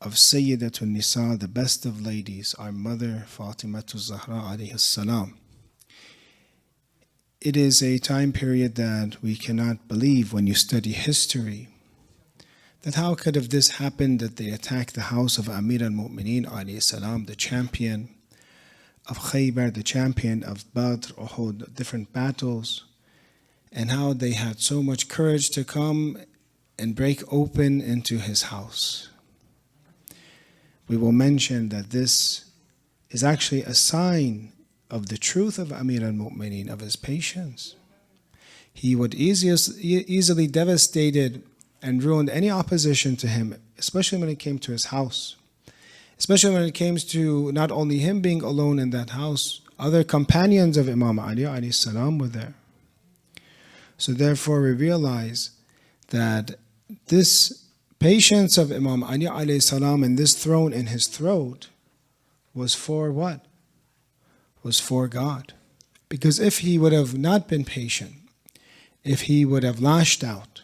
of Sayyidatun Nisa, the best of ladies, our mother Fatimatu Zahra alayhi salam. It is a time period that we cannot believe when you study history. That how could have this happened, that they attacked the house of Amir al-Mu'mineen alayhi salam, the champion of Khaybar, the champion of Badr, Uhud, different battles, and how they had so much courage to come and break open into his house. We will mention that this is actually a sign of the truth of Amir al-Mu'mineen, of his patience. He would easily devastated and ruined any opposition to him, especially when it came to his house. Especially when it came to not only him being alone in that house, other companions of Imam Ali alayhi salam were there. So therefore we realize that this patience of Imam Ali alayhi salam and this throne in his throat was for what? Was for God. Because if he would have not been patient, if he would have lashed out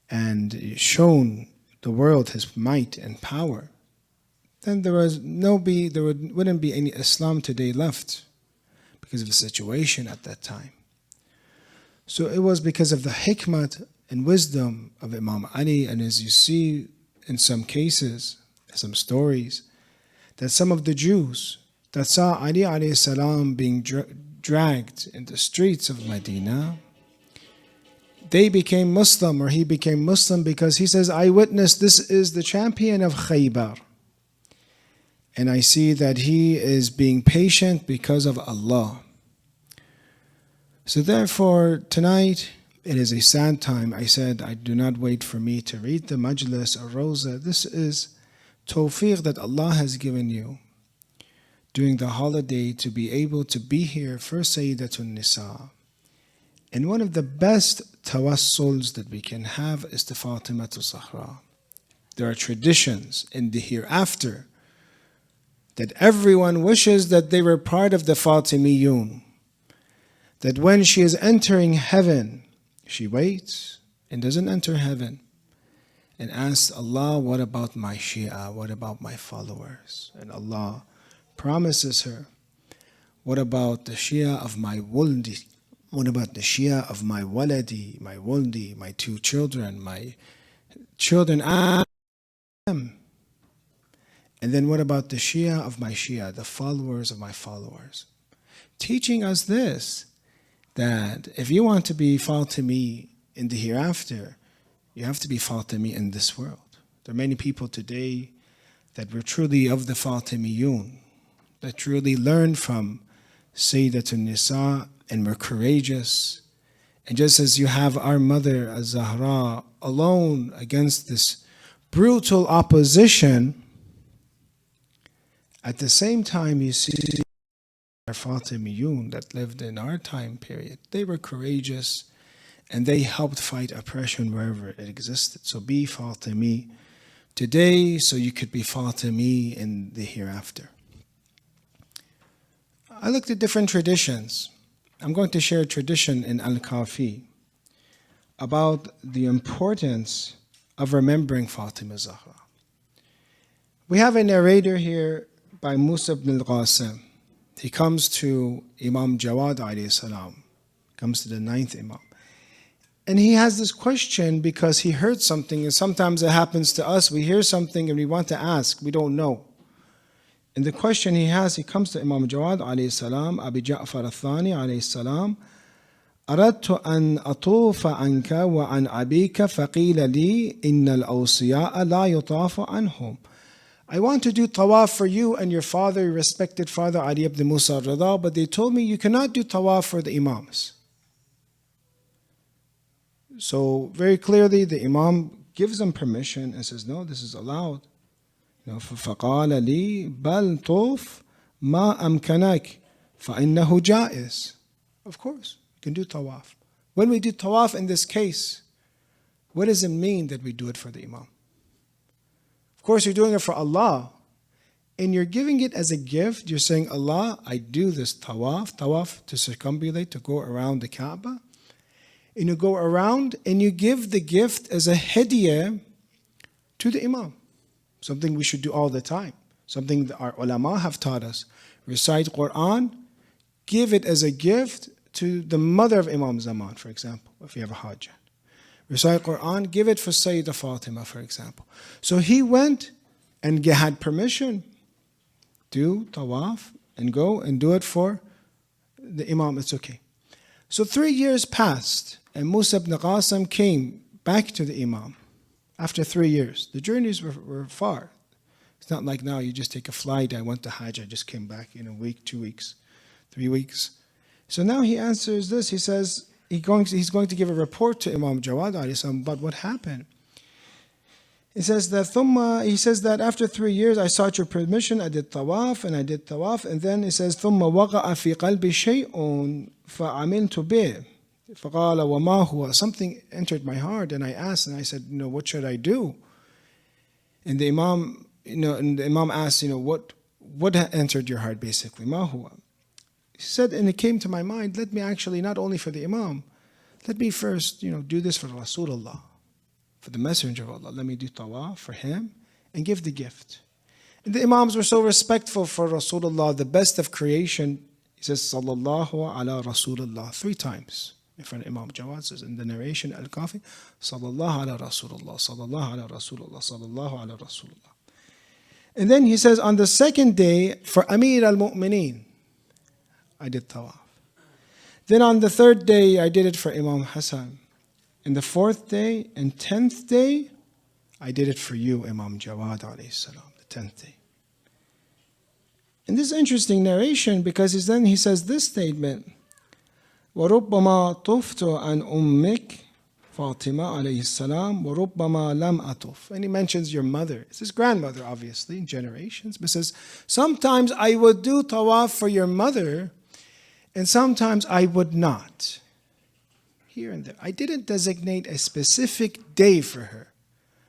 and shown the world his might and power, then there wouldn't be any Islam today left because of the situation at that time. So it was because of the hikmah and wisdom of Imam Ali, and as you see in some cases, some stories, that some of the Jews that saw Ali alayhi salam being dragged in the streets of Medina, they became Muslim, or he became Muslim, because he says, I witnessed this is the champion of Khaybar. And I see that he is being patient because of Allah. So therefore, tonight, it is a sad time. I said, I do not wait for me to read the majlis or roza. This is tawfiq that Allah has given you during the holiday to be able to be here for Sayyidatun Nisa. And one of the best tawassuls that we can have is the Fatimatu Zahra. There are traditions in the hereafter that everyone wishes that they were part of the Fatimiyun. That when she is entering heaven, she waits and doesn't enter heaven and asks Allah, what about my Shia? What about my followers? And Allah promises her, what about the Shia of my Wuldi? What about the Shia of my Waladi, my Wuldi, my two children, my children? And then what about the Shia of my Shia, the followers of my followers? Teaching us this, that if you want to be Fatimi in the hereafter, you have to be Fatimi in this world. There are many people today that were truly of the Fatimiyun, that truly learned from Sayyidatun Nisa and were courageous. And just as you have our mother, Az-Zahra, alone against this brutal opposition, at the same time you see our Fatimiyun that lived in our time period. They were courageous and they helped fight oppression wherever it existed. So be Fatimi today so you could be Fatimi in the hereafter. I looked at different traditions. I'm going to share a tradition in Al-Kafi about the importance of remembering Fatima Zahra. We have a narrator here by Musa ibn al-Qasim. He comes to Imam Jawad alayhi salam, comes to the 9th Imam. And he has this question because he heard something, and sometimes it happens to us. We hear something and we want to ask, we don't know. And the question he has, he comes to Imam Jawad alayhi salam, Abi Ja'far al-Thani alayhi salam, أردت أن أطوف عنك وعن أبيك فقيل لي إن الأوصياء لا يطاف عنهم. I want to do tawaf for you and your father, your respected father Ali ibn Musa al-Rida, but they told me you cannot do tawaf for the imams. So very clearly the imam gives them permission and says, no, this is allowed. فقال لي بل طوف ما أمكنك فإنه جائز. Of course, you can do tawaf. When we do tawaf in this case, what does it mean that we do it for the imam? Of course, you're doing it for Allah, and you're giving it as a gift. You're saying, Allah, I do this tawaf to circumambulate, to go around the Kaaba. And you go around and you give the gift as a hadiya to the imam. something we should do all the time, something that our ulama have taught us. Recite Quran, give it as a gift to the mother of Imam Zaman, for example, if you have a hajjah. Recite Quran, give it for Sayyidah Fatima, for example. So he went and had permission to tawaf and go and do it for the Imam. It's okay. So 3 years passed, and Musa ibn Qasim came back to the Imam after 3 years. The journeys were far. It's not like now you just take a flight. I went to Hajj, I just came back in a week, 2 weeks, 3 weeks. So now he answers this. He says he's going to give a report to Imam Jawad alayhi salam about what happened. He says that after 3 years I sought your permission, I did tawaf, and then he says ثم وقع في قلبي شيء فعملت به فقال وما هو. Something entered my heart, and I asked, and I said, what should I do? And the Imam asked, what entered your heart basically? ما هو? He said, and it came to my mind, let me actually, not only for the Imam, let me first, do this for Rasulullah, for the Messenger of Allah. Let me do tawaf for him and give the gift. And the Imams were so respectful for Rasulullah, the best of creation. He says, Sallallahu ala Rasulullah 3 times. In front of Imam Jawad says in the narration, Al-Kafi, Sallallahu ala Rasulullah, Sallallahu ala Rasulullah, Sallallahu ala Rasulullah. And then he says, on the second day, for Amir al-Mu'mineen, I did tawaf. Then on the 3rd day, I did it for Imam Hassan. And the 4th day and 10th day, I did it for you, Imam Jawad alayhi salam, the 10th day. And this is interesting narration because then he says this statement, وَرُبَّمَا طُفْتُ عَنْ أُمِّكَ Fatima alayhi salam, وَرُبَّمَا لَمْ أَطُفْ. And he mentions your mother. It's his grandmother, obviously, in generations. But says, sometimes I would do tawaf for your mother, and sometimes I would not. Here and there. I didn't designate a specific day for her.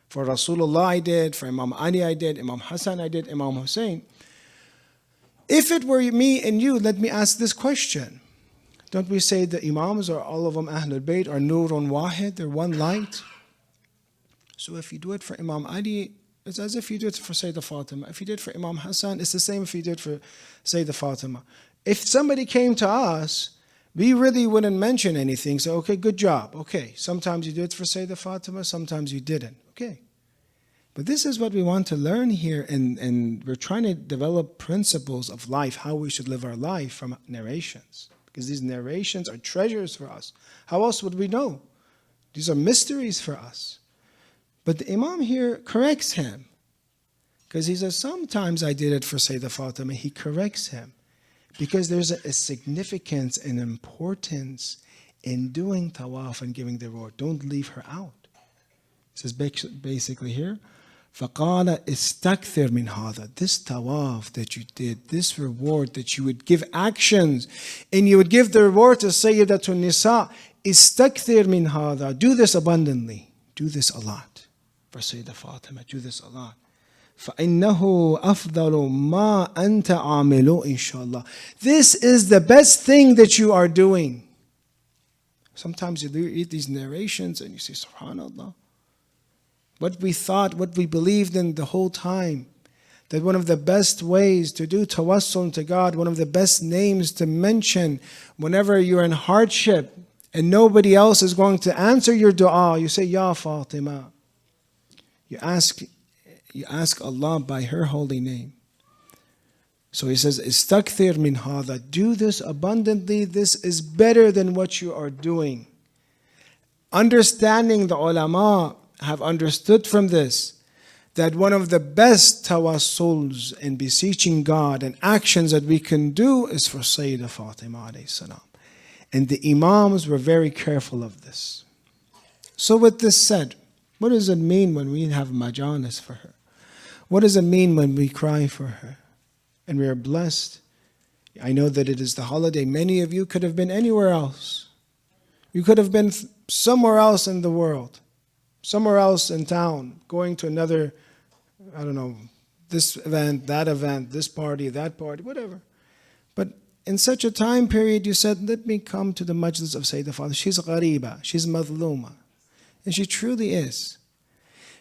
For Rasulullah I did, for Imam Ali I did, Imam Hassan I did, Imam Hussein. If it were me and you, let me ask this question. Don't we say the Imams, or all of them, Ahlul Bayt, are Nurun Wahid, they're one light? So if you do it for Imam Ali, it's as if you do it for Sayyidah Fatima. If you did it for Imam Hassan, it's the same if you did it for Sayyidah Fatima. If somebody came to us, we really wouldn't mention anything. So, okay, good job. Okay, sometimes you did it for Sayyidah Fatima, sometimes you didn't. Okay. But this is what we want to learn here, and we're trying to develop principles of life, how we should live our life from narrations. Because these narrations are treasures for us. How else would we know? These are mysteries for us. But the Imam here corrects him. Because he says, sometimes I did it for Sayyidah Fatima. He corrects him. Because there's a significance and importance in doing tawaf and giving the reward. Don't leave her out. It says basically here, فَقَالَ إِسْتَكْثِرْ مِنْ هَذَا. This tawaf that you did, this reward that you would give actions, and you would give the reward to Sayyidatun Nisa, إِسْتَكْثِرْ مِنْ هَذَا. Do this abundantly. Do this a lot. For Sayyidah Fatima, do this a lot. فَإِنَّهُ أَفْضَلُ مَا أَنْتَ عَامِلُ inshallah. This is the best thing that you are doing. Sometimes you read these narrations and you say, SubhanAllah. What we thought, what we believed in the whole time, that one of the best ways to do tawassul to God, one of the best names to mention whenever you're in hardship and nobody else is going to answer your dua, you say, Ya Fatima. You ask Allah by her holy name. So he says, Istakthir min hadha. Do this abundantly. This is better than what you are doing. Understanding the ulama have understood from this that one of the best tawassuls and beseeching God and actions that we can do is for Sayyidah Fatima alayhi salam. And the Imams were very careful of this. So with this said, what does it mean when we have majalis for her? What does it mean when we cry for her? And we are blessed. I know that it is the holiday. Many of you could have been anywhere else. You could have been somewhere else in the world. Somewhere else in town. Going to another, I don't know, this event, this party, that party, whatever. But in such a time period, you said, let me come to the majlis of Sayyidah Fatima. She's ghariba. She's madhluma. And she truly is.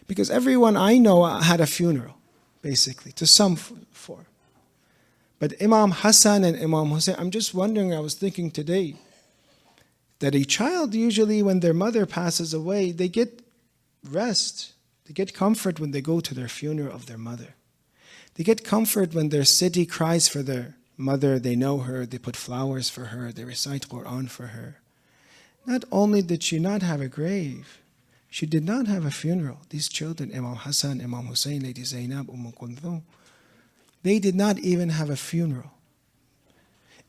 Because everyone I know had a funeral. basically, to some form. But Imam Hassan and Imam Hussein, I'm just wondering, I was thinking today, that a child usually when their mother passes away, they get rest. They get comfort when they go to their funeral of their mother. They get comfort when their city cries for their mother, they know her, they put flowers for her, they recite Quran for her. Not only did she not have a grave, she did not have a funeral. These children, Imam Hassan, Imam Hussein, Lady Zainab, Kulthum, they did not even have a funeral.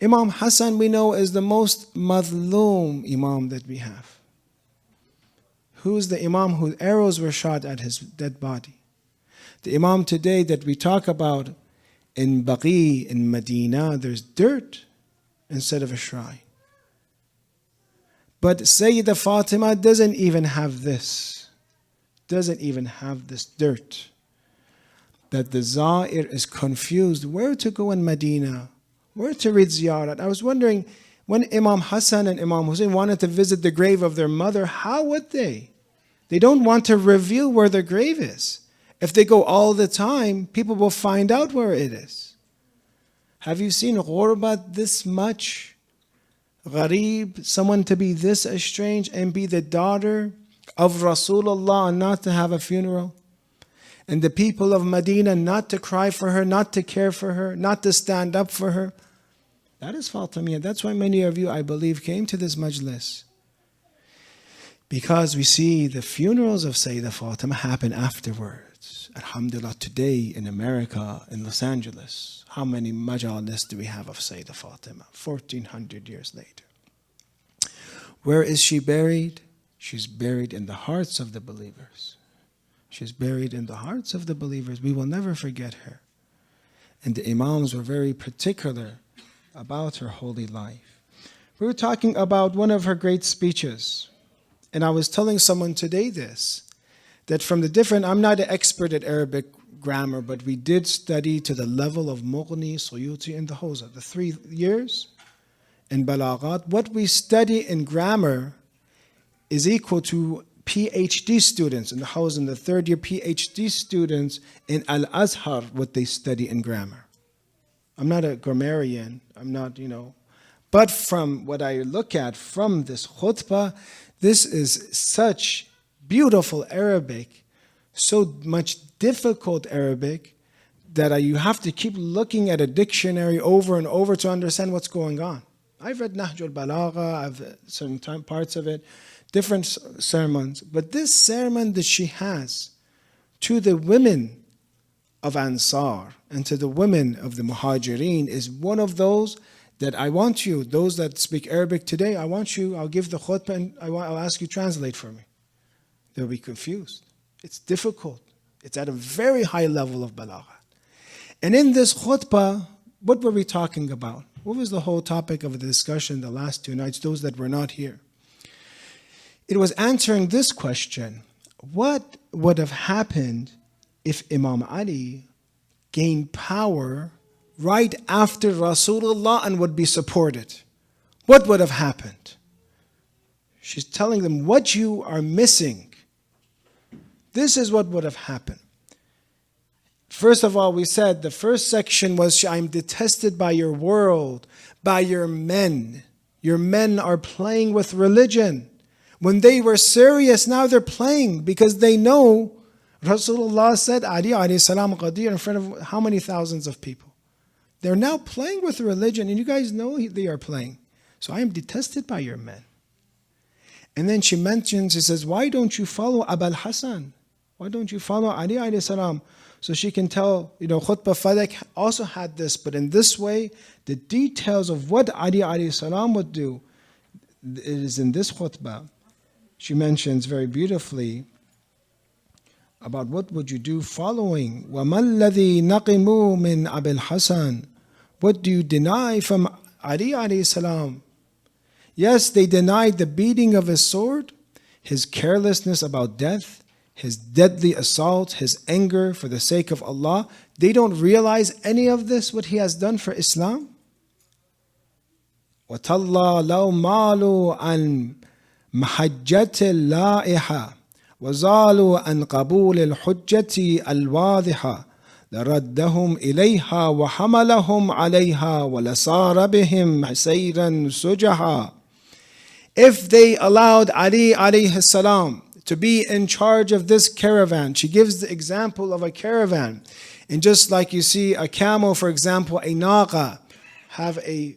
Imam Hassan, we know, is the most madloom imam that we have. Who's the imam whose arrows were shot at his dead body? The imam today that we talk about in Baqi, in Medina, there's dirt instead of a shrine. But Sayyidah Fatima doesn't even have this. Doesn't even have this dirt. That the Za'ir is confused where to go in Medina, where to read ziyarat. I was wondering, when Imam Hassan and Imam Hussein wanted to visit the grave of their mother, how would they? They don't want to reveal where their grave is. If they go all the time, people will find out where it is. Have you seen ghurbat this much? Gharib, someone to be this estranged and be the daughter of Rasulullah and not to have a funeral? And the people of Medina not to cry for her, not to care for her, not to stand up for her. That is Fatimiyya. That's why many of you, I believe, came to this majlis. Because we see the funerals of Sayyidah Fatima happen afterwards. Alhamdulillah, today in America, in Los Angeles, how many majalis do we have of Sayyidah Fatima? 1400 years later. Where is she buried? She's buried in the hearts of the believers. She's buried in the hearts of the believers. We will never forget her. And the Imams were very particular about her holy life. We were talking about one of her great speeches. And I was telling someone today this, that from the different, I'm not an expert at Arabic grammar, but we did study to the level of Mughni, Suyuti, and the Hawza, the 3 years in Balaghat. What we study in grammar is equal to PhD students in the Hawza, in the 3rd year PhD students in Al-Azhar, what they study in grammar. I'm not a grammarian, I'm not, but from what I look at from this khutbah, this is such beautiful Arabic, so much difficult Arabic, that you have to keep looking at a dictionary over and over to understand what's going on. I've read Nahj al-Balagha, I've certain parts of it, different sermons, but this sermon that she has to the women of Ansar and to the women of the Muhajirin is one of those that I want you, those that speak Arabic today, I'll give the khutbah and I'll ask you translate for me. They'll be confused. It's difficult. It's at a very high level of balagha. And in this khutbah, what were we talking about? What was the whole topic of the discussion the last 2 nights, those that were not here? It was answering this question: what would have happened if Imam Ali gained power right after Rasulullah and would be supported? What would have happened? She's telling them what you are missing. This is what would have happened. First of all, we said the first section was, I'm detested by your world, by your men. Your men are playing with religion. When they were serious, now they're playing because they know Rasulullah said, Ali alayhi salam qadir, in front of how many thousands of people. They're now playing with religion, and you guys know they are playing. So I am detested by your men. And then she says, why don't you follow Abul Hassan? Why don't you follow Ali alayhi salam? So she can tell, Khutbah Fadak also had this, but in this way, the details of what Ali alayhi salam would do, it is in this khutbah. She mentions very beautifully about what would you do following. وَمَا الَّذِي نَقِمُوا مِنْ أَبِي الْحَسَنِ. What do you deny from Ali alayhi salam? Yes, they denied the beating of his sword, his carelessness about death, his deadly assault, his anger for the sake of Allah. They don't realize any of this, what he has done for Islam. وَتَاللَّهِ لَوْ مَالُوا عَنْ مَحَجَّةِ اللَّائِحَةِ وَزَالُوا عَنْ قَبُولِ الْحُجَّةِ الْوَاضِحَةِ لَرَدَّهُمْ إِلَيْهَا وَحَمَلَهُمْ عَلَيْهَا وَلَصَارَ بِهِمْ سَيْرًا سُجَهًا. If they allowed Ali alayhi salam to be in charge of this caravan, she gives the example of a caravan. And just like you see a camel, for example, a naqa, have a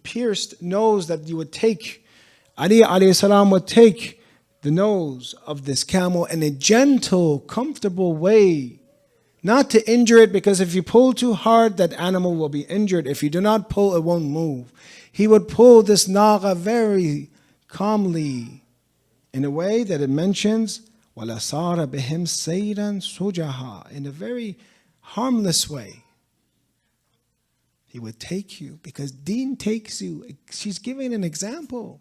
pierced nose that you would take. Ali alayhi salam would take the nose of this camel in a gentle, comfortable way, not to injure it, because if you pull too hard, that animal will be injured. If you do not pull, it won't move. He would pull this naqa very calmly, in a way that it mentions, وَلَصَارَ بِهِمْ سَيْرًا سُجَهًا, in a very harmless way. He would take you, because deen takes you. She's giving an example.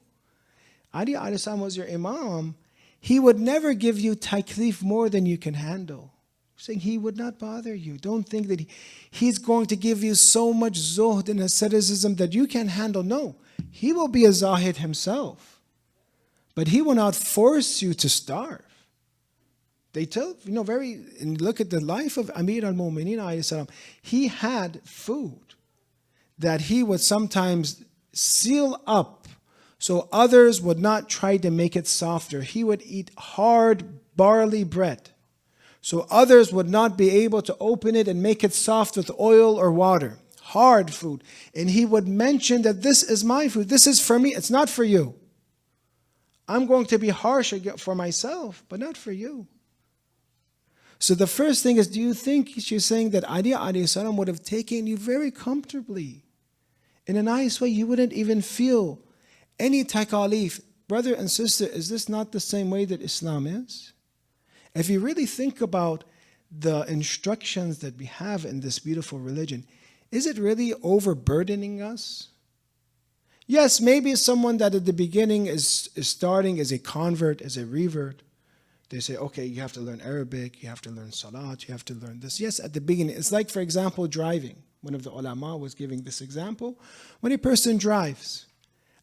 Ali alayhi salam was your imam. He would never give you taklif more than you can handle. Saying he would not bother you. Don't think that he's going to give you so much zuhd and asceticism that you can handle. No, he will be a zahid himself. But he will not force you to starve. They tell, and look at the life of Amir al-Mu'mineen alayhi salam. He had food that he would sometimes seal up so others would not try to make it softer. He would eat hard barley bread, so others would not be able to open it and make it soft with oil or water. Hard food. And he would mention that this is my food. This is for me. It's not for you. I'm going to be harsh for myself, but not for you. So the first thing is, do you think she's saying that Ali alayhi salam would have taken you very comfortably, in a nice way? You wouldn't even feel any takalif. Brother and sister, is this not the same way that Islam is? If you really think about the instructions that we have in this beautiful religion, is it really overburdening us? Yes, maybe someone that at the beginning is starting as a convert, as a revert, they say, okay, you have to learn Arabic, you have to learn Salat, you have to learn this. Yes, at the beginning. It's like, for example, driving. One of the ulama was giving this example. When a person drives,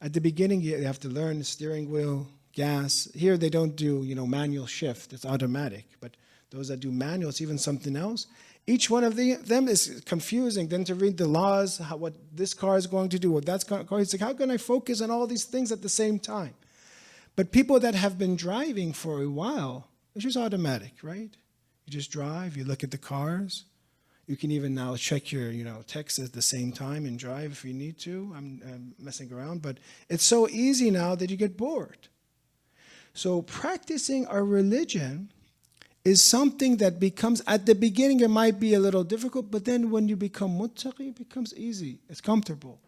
at the beginning you have to learn the steering wheel, gas. Here they don't do, manual shift. It's automatic. But those that do manual, it's even something else. Each one of them is confusing. Then to read the laws, what this car is going to do, what that's going to do. It's like, how can I focus on all these things at the same time? But people that have been driving for a while, it's just automatic, right? You just drive, you look at the cars. You can even now check your, text at the same time and drive if you need to. I'm messing around, but it's so easy now that you get bored. So practicing our religion is something that becomes, at the beginning it might be a little difficult, but then when you become muttaqi, it becomes easy. It's comfortable.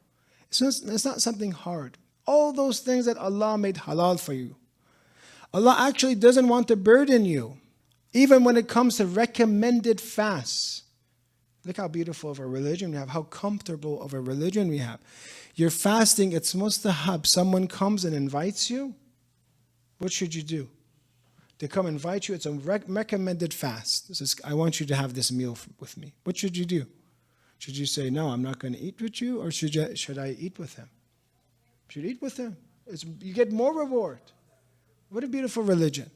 It's not something hard. All those things that Allah made halal for you, Allah actually doesn't want to burden you. Even when it comes to recommended fasts. Look how beautiful of a religion we have, how comfortable of a religion we have. You're fasting, it's mustahab. Someone comes and invites you. What should you do? They come invite you, it's a recommended fast. This is, I want you to have this meal with me. What should you do? Should you say, no, I'm not going to eat with you? Or should I eat with him? Should eat with him. You get more reward. What a beautiful religion.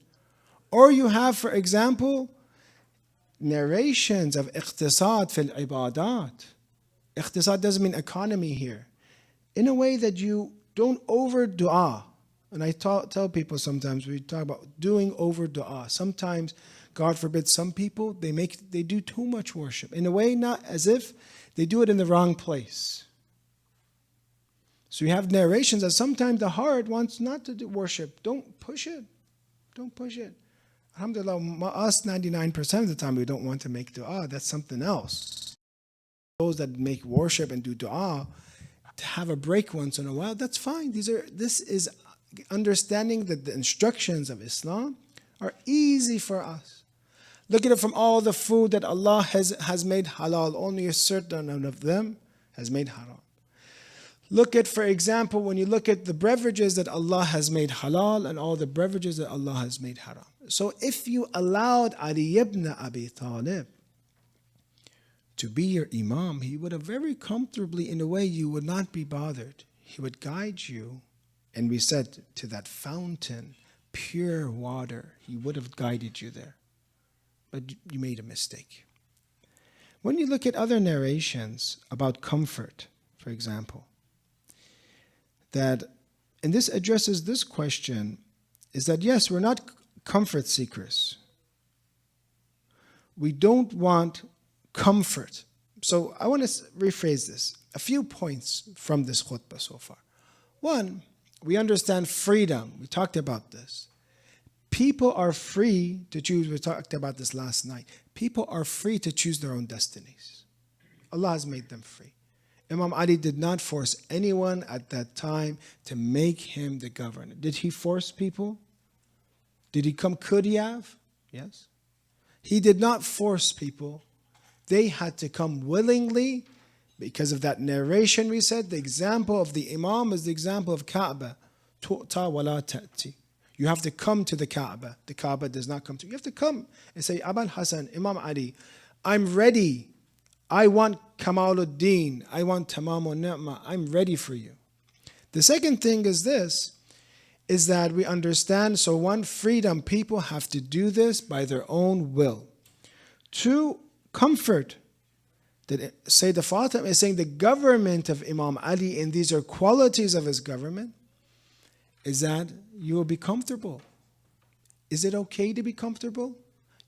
Or you have, for example, narrations of iqtisad fil ibadat. Iqtisad doesn't mean economy here. In a way that you don't over dua. And I tell people sometimes, we talk about doing over dua. Sometimes, God forbid, some people, they do too much worship. In a way, not as if they do it in the wrong place. So you have narrations that sometimes the heart wants not to do worship. Don't push it. Don't push it. Alhamdulillah, us 99% of the time we don't want to make dua. That's something else. Those that make worship and do dua, to have a break once in a while, that's fine. This is understanding that the instructions of Islam are easy for us. Look at it from all the food that Allah has made halal. Only a certain amount of them has made haram. Look at, for example, when you look at the beverages that Allah has made halal and all the beverages that Allah has made haram. So if you allowed Ali ibn Abi Talib to be your imam, he would have very comfortably, in a way you would not be bothered. He would guide you. And we said, to that fountain, pure water, he would have guided you there. But you made a mistake. When you look at other narrations about comfort, for example, and this addresses this question, is that yes, we're not comfort seekers. We don't want comfort. So I want to rephrase this. A few points from this khutbah so far. One, we understand freedom. We talked about this. People are free to choose. We talked about this last night. People are free to choose their own destinies. Allah has made them free. Imam Ali did not force anyone at that time to make him the governor. Did he force people? Did he come? Could he have? Yes. He did not force people. They had to come willingly. Because of that narration we said, the example of the Imam is the example of Kaaba. Tu'ta wa la ta'ti. You have to come to the Kaaba. The Kaaba does not come to you. You have to come and say, Abul Hasan, Imam Ali, I'm ready. I want Kamaluddin. I want Tamamun Ni'mah. I'm ready for you. The second thing is this, is that we understand, so one, freedom. People have to do this by their own will. Two, comfort. That Sayyida Fatima is saying the government of Imam Ali, and these are qualities of his government, is that you will be comfortable. Is it okay to be comfortable?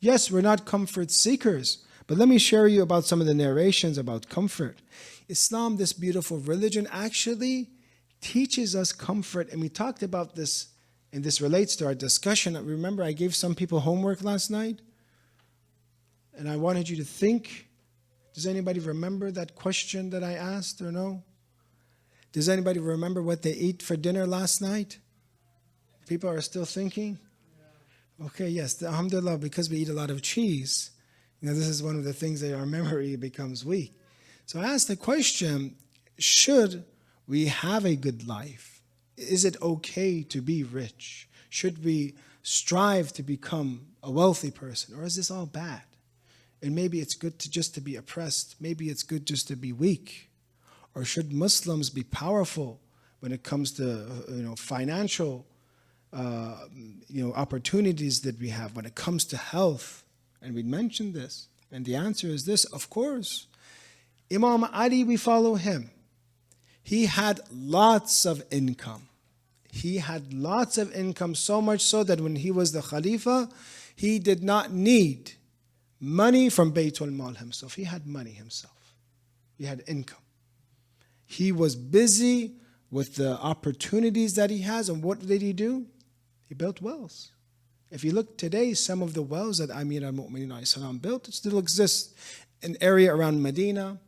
Yes, we're not comfort seekers, but let me share you about some of the narrations about comfort. Islam, this beautiful religion, actually teaches us comfort, and we talked about this, and this relates to our discussion. Remember, I gave some people homework last night, and I wanted you to think. Does anybody remember that question that I asked or no? Does anybody remember what they ate for dinner last night? People are still thinking? Okay, yes, alhamdulillah, because we eat a lot of cheese. This is one of the things that our memory becomes weak. So I asked the question, should we have a good life? Is it okay to be rich? Should we strive to become a wealthy person? Or is this all bad? And maybe it's good to be oppressed. Maybe it's good just to be weak. Or should Muslims be powerful when it comes to financial opportunities that we have, when it comes to health? And we mentioned this. And the answer is this, of course. Imam Ali, we follow him. He had lots of income. He had lots of income, so much so that when he was the Khalifa, he did not need money from Baytul Mal himself. He had money himself. He had income. He was busy with the opportunities that he has. And what did he do? He built wells. If you look today, some of the wells that Amir al-Mu'minin built still exist in area around Medina,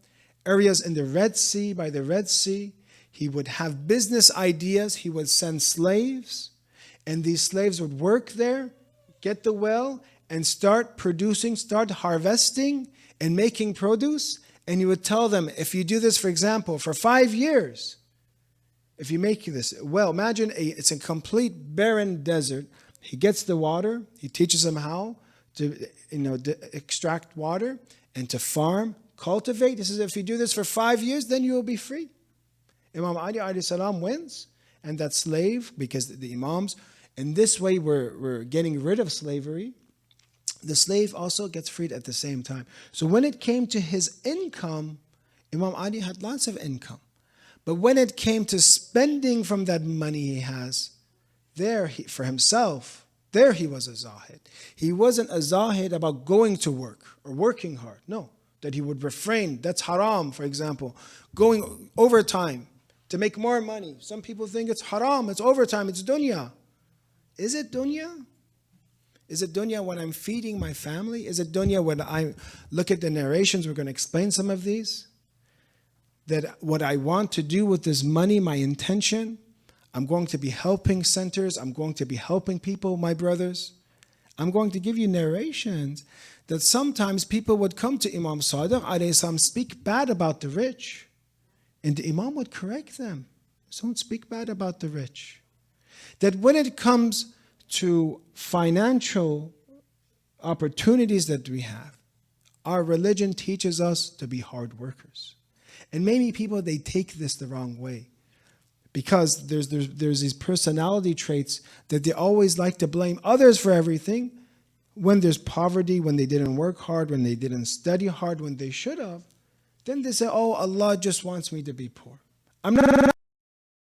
areas in the Red Sea, by the Red Sea. He would have business ideas. He would send slaves, and these slaves would work there, get the well, and start producing, start harvesting and making produce. And he would tell them, if you do this, for example, for 5 years, if you make this well, imagine it's a complete barren desert. He gets the water. He teaches them how to extract water and to farm, cultivate. He says, if you do this for 5 years, then you will be free. Imam Ali alayhi salam wins, and that slave, because the imams, in this way we're getting rid of slavery. The slave also gets freed at the same time. So when it came to his income, Imam Ali had lots of income. But when it came to spending from that money he has, for himself, there he was a zahid. He wasn't a zahid about going to work or working hard. No, that he would refrain. That's haram, for example. Going overtime to make more money. Some people think it's haram, it's overtime, it's dunya. Is it dunya? Is it dunya when I'm feeding my family? Is it dunya when I look at the narrations? We're going to explain some of these. That what I want to do with this money, my intention, I'm going to be helping centers. I'm going to be helping people, my brothers. I'm going to give you narrations that sometimes people would come to Imam Sadiq alayhi salam, speak bad about the rich. And the Imam would correct them. Don't speak bad about the rich. That when it comes to financial opportunities that we have, our religion teaches us to be hard workers. And maybe people, they take this the wrong way, because there's these personality traits that they always like to blame others for everything. When there's poverty, when they didn't work hard, when they didn't study hard, when they should have, then they say, oh, Allah just wants me to be poor. I'm not in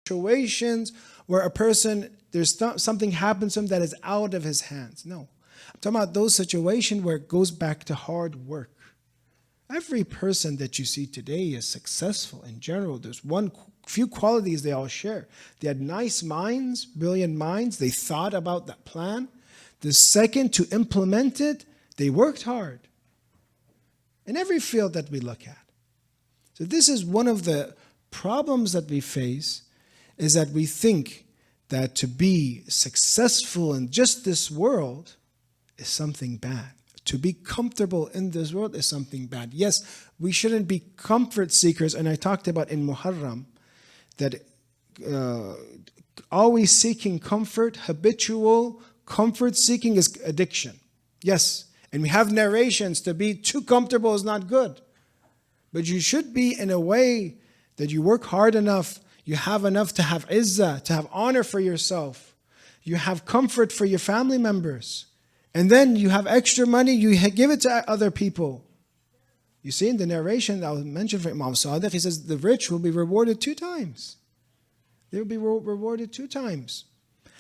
situations where a person, there's something happens to him that is out of his hands. No. I'm talking about those situations where it goes back to hard work. Every person that you see today is successful in general. There's few qualities they all share. They had nice minds, brilliant minds. They thought about that plan. The second, to implement it, they worked hard. In every field that we look at. So this is one of the problems that we face, is that we think that to be successful in just this world is something bad. To be comfortable in this world is something bad. Yes, we shouldn't be comfort seekers, and I talked about in Muharram that always seeking comfort, habitual comfort seeking is addiction. Yes, and we have narrations to be too comfortable is not good. But you should be in a way that you work hard enough, you have enough to have izzah, to have honor for yourself. You have comfort for your family members. And then you have extra money, you give it to other people. You see in the narration that was mentioned for Imam Sadiq, he says the rich will be rewarded 2 times. They will be rewarded 2 times.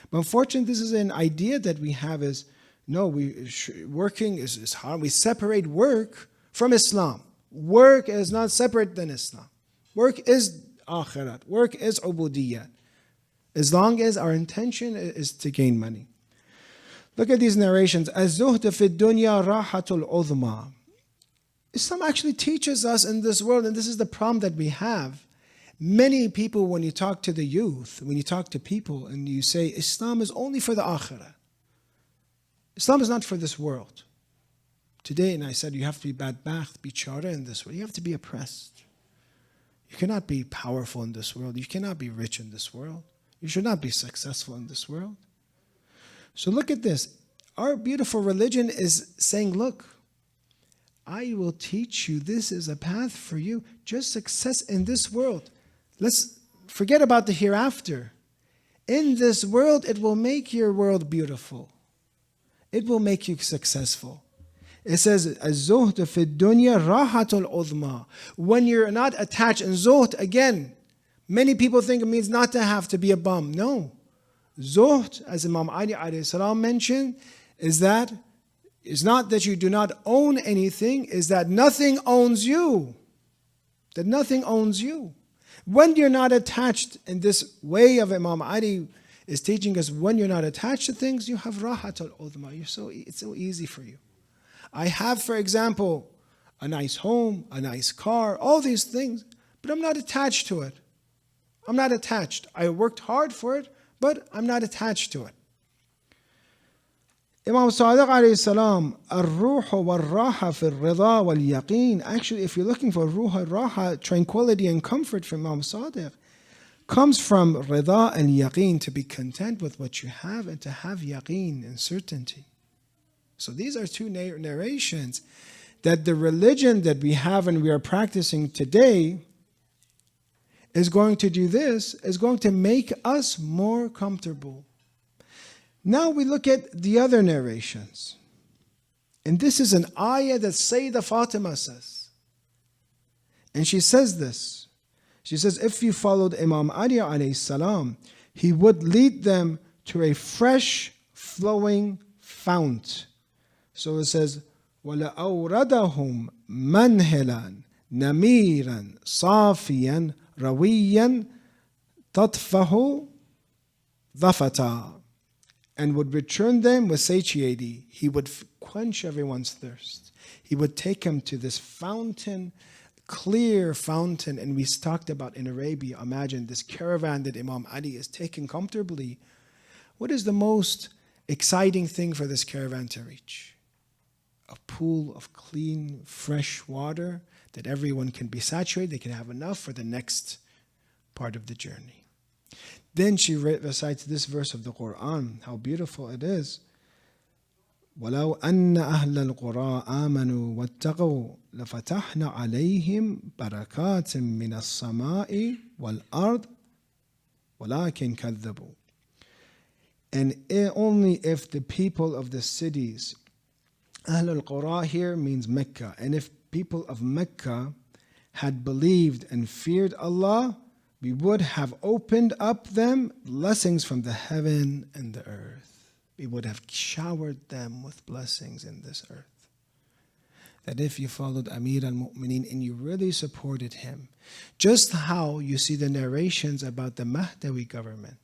But unfortunately, this is an idea that we have is, no, working is hard. We separate work from Islam. Work is not separate than Islam. Work is akhirat. Work is ubudiyyah. As long as our intention is to gain money. Look at these narrations. Az-zuhd fi dunya rahatul uzma. Islam actually teaches us in this world, and this is the problem that we have. Many people, when you talk to the youth, when you talk to people and you say, Islam is only for the akhirah. Islam is not for this world. Today, and I said, you have to be badbacht, bichara in this world. You have to be oppressed. You cannot be powerful in this world. You cannot be rich in this world. You should not be successful in this world. So look at this. Our beautiful religion is saying, look, I will teach you. This is a path for you. Just success in this world. Let's forget about the hereafter. In this world, it will make your world beautiful. It will make you successful. It says, Az-zuhd fi dunya rahatul uzma. When you're not attached, and zuhd, again, many people think it means not to have to be a bum. No. Zuhd, as Imam Ali alayhi salam mentioned, is not that you do not own anything, is that nothing owns you. That nothing owns you. When you're not attached, in this way of Imam Ali is teaching us, when you're not attached to things, you have rahatul uzma. It's so easy for you. I have, for example, a nice home, a nice car, all these things, but I'm not attached to it. I'm not attached. I worked hard for it, but I'm not attached to it. Imam Sadiq alayhi salam, ar-ruh wal-raha fi al-rida wal-yaqeen. Actually, if you're looking for ruh al-raha, tranquility and comfort from Imam Sadiq, comes from rida and yaqeen, to be content with what you have and to have yaqeen and certainty. So these are 2 narrations that the religion that we have and we are practicing today is going to do this, is going to make us more comfortable. Now we look at the other narrations. And this is an ayah that Sayyidah Fatima says. And she says this. She says, if you followed Imam Ali alayhi salam, he would lead them to a fresh flowing fount. So it says, وَلَأَوْرَدَهُمْ مَنْهِلًا نَمِيرًا صَافِيًا رَوِيًّا تَطْفَهُ ضَفَتًا, and would return them with satiety. He would quench everyone's thirst. He would take them to this fountain, clear fountain. And we talked about in Arabia, imagine this caravan that Imam Ali is taking comfortably. What is the most exciting thing for this caravan to reach? A pool of clean, fresh water that everyone can be saturated. They can have enough for the next part of the journey. Then she recites this verse of the Quran, how beautiful it is. وَلَوْ أَنَّ أَهْلَ الْقُرَىٰ آمَنُوا وَاتَّقَوْا لَفَتَحْنَا عَلَيْهِمْ بَرَكَاتٍ مِّنَ السَّمَاءِ وَالْأَرْضِ وَلَكِنْ كَذَّبُوا. And only if the people of the cities Ahlul Qura here means Mecca. And if people of Mecca had believed and feared Allah, we would have opened up them blessings from the heaven and the earth. We would have showered them with blessings in this earth. That if you followed Amir al-Mu'mineen and you really supported him, just how you see the narrations about the Mahdawi government.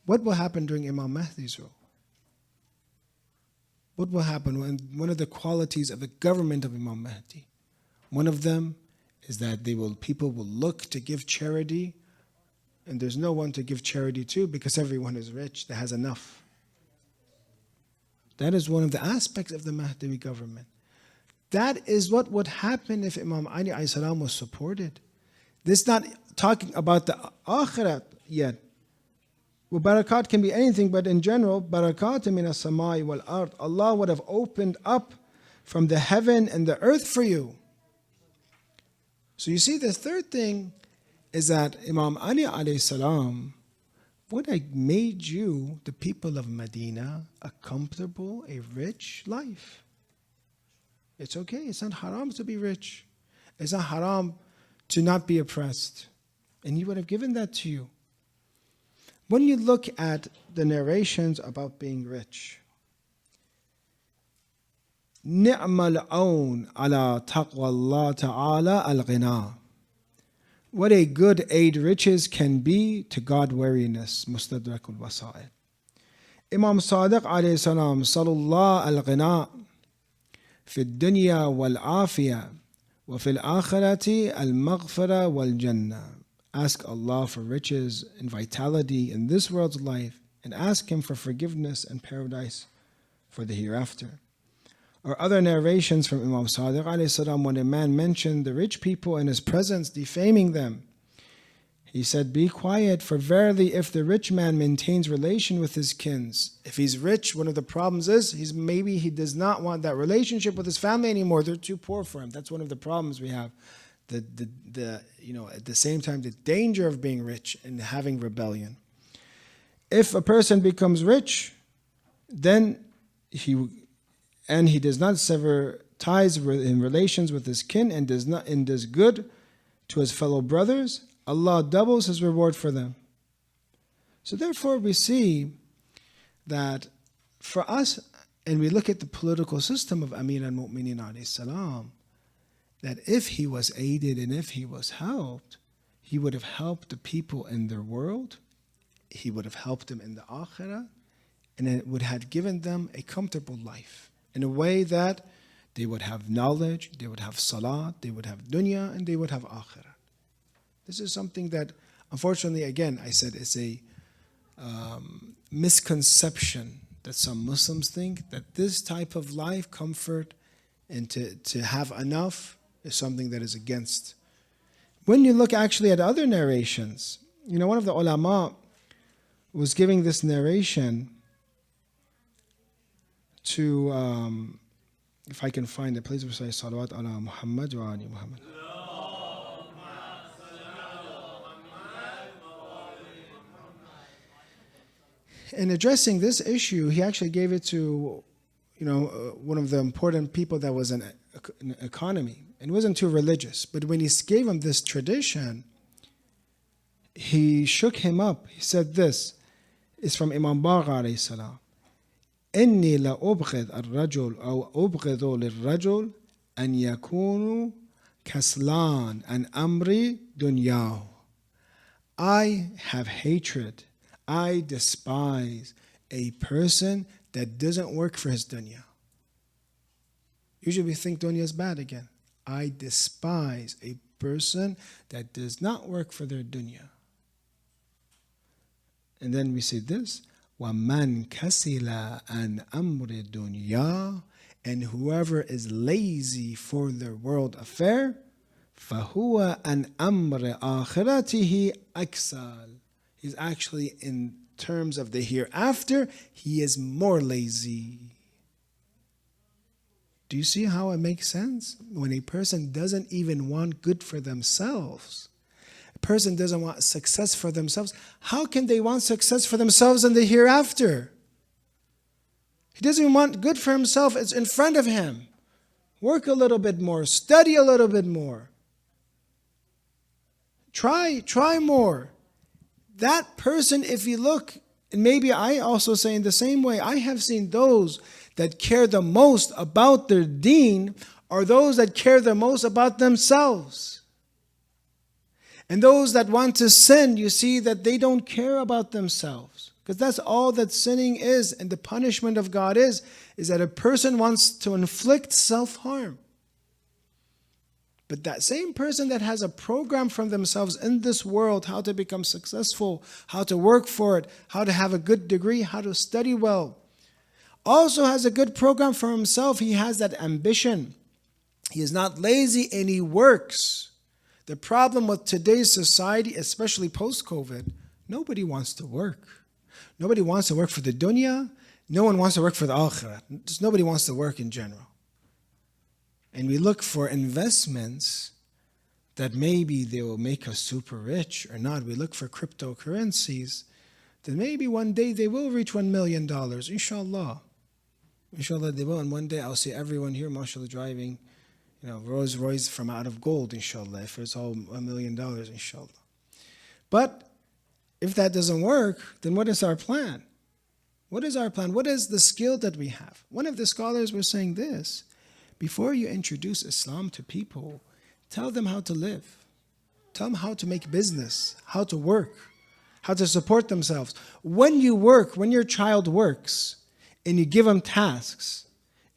What will happen during Imam Mahdi's rule? What will happen when one of the qualities of the government of Imam Mahdi? One of them is that people will look to give charity, and there's no one to give charity to because everyone is rich that has enough. That is one of the aspects of the Mahdawi government. That is what would happen if Imam Ali ﷺ was supported. This is not talking about the akhirat yet. Well, barakat can be anything, but in general, barakat min as-samai wal ard. Allah would have opened up from the heaven and the earth for you. So you see, the third thing is that Imam Ali ﷺ would have made you, the people of Medina, a comfortable, a rich life. It's okay. It's not haram to be rich. It's not haram to not be oppressed. And he would have given that to you. When you look at the narrations about being rich, نِعْمَ الْعَوْنِ عَلَى تَقْوَى اللَّهِ تَعَالَى الْغِنَى. What a good aid riches can be to God-wariness. مستدرك الوسائل. Imam Sadiq alayhi salam, صَلُوا اللَّهَ الْغِنَى في الدنيا والعافية وفي الآخرة المغفرة والجنة. Ask Allah for riches and vitality in this world's life, and ask Him for forgiveness and paradise for the hereafter. Or other narrations from Imam Sadiq alayhi salam, when a man mentioned the rich people in his presence, defaming them, he said, "Be quiet, for verily if the rich man maintains relation with his kins, if he's rich, one of the problems is maybe he does not want that relationship with his family anymore. They're too poor for him." That's one of the problems we have. At the same time, the danger of being rich and having rebellion. If a person becomes rich, then he does not sever ties in relations with his kin and does good to his fellow brothers, Allah doubles his reward for them. So therefore we see that for us, and we look at the political system of Amir al-Mu'mineen alayhi salam, that if he was aided and if he was helped, he would have helped the people in their world, he would have helped them in the akhirah, and it would have given them a comfortable life in a way that they would have knowledge, they would have salat, they would have dunya, and they would have akhirah. This is something that, unfortunately, again, I said it's a misconception that some Muslims think that this type of life, comfort, and to have enough is something that is against. When you look actually at other narrations, one of the ulama was giving this narration to, if I can find it, please recite salawat ala Muhammad wa ali Muhammad. In addressing this issue, he actually gave it to, one of the important people that was in economy. And it wasn't too religious. But when he gave him this tradition, he shook him up. He said this. It's from Imam Bagh alayhi salam. إني لا أبغض الرجل أو أبغض للرجل أن يكون كسلان عن أمر دنياه. I have hatred. I despise a person that doesn't work for his dunya. Usually we think dunya is bad again. I despise a person that does not work for their dunya. And then we say this, وَمَنْ كَسِلَ عَنْ أَمْرِ دُنْيَا, and whoever is lazy for their world affair, فَهُوَ عَنْ أَمْرِ آخِرَتِهِ أَكْسَلَ. He's actually, in terms of the hereafter, he is more lazy. Do you see how it makes sense? When a person doesn't even want good for themselves, a person doesn't want success for themselves, how can they want success for themselves in the hereafter? He doesn't even want good for himself. It's in front of him. Work a little bit more. Study a little bit more. Try more. That person, if you look, and maybe I also say in the same way, I have seen those that care the most about their deen are those that care the most about themselves. And those that want to sin, you see that they don't care about themselves. Because that's all that sinning is, and the punishment of God is that a person wants to inflict self-harm. But that same person that has a program from themselves in this world, how to become successful, how to work for it, how to have a good degree, how to study well, also has a good program for himself. He has that ambition. He is not lazy and he works. The problem with today's society, especially post-COVID, nobody wants to work. Nobody wants to work for the dunya. No one wants to work for the akhirah. Just nobody wants to work in general. And we look for investments that maybe they will make us super rich or not. We look for cryptocurrencies that maybe one day they will reach $1 million. Inshallah. Inshallah they will. And one day I'll see everyone here, mashallah, driving, Rolls Royce from out of gold, inshallah, if it's all $1 million, inshallah. But if that doesn't work, then what is our plan? What is our plan? What is the skill that we have? One of the scholars was saying this: before you introduce Islam to people, tell them how to live. Tell them how to make business, how to work, how to support themselves. When you work, when your child works, and you give them tasks,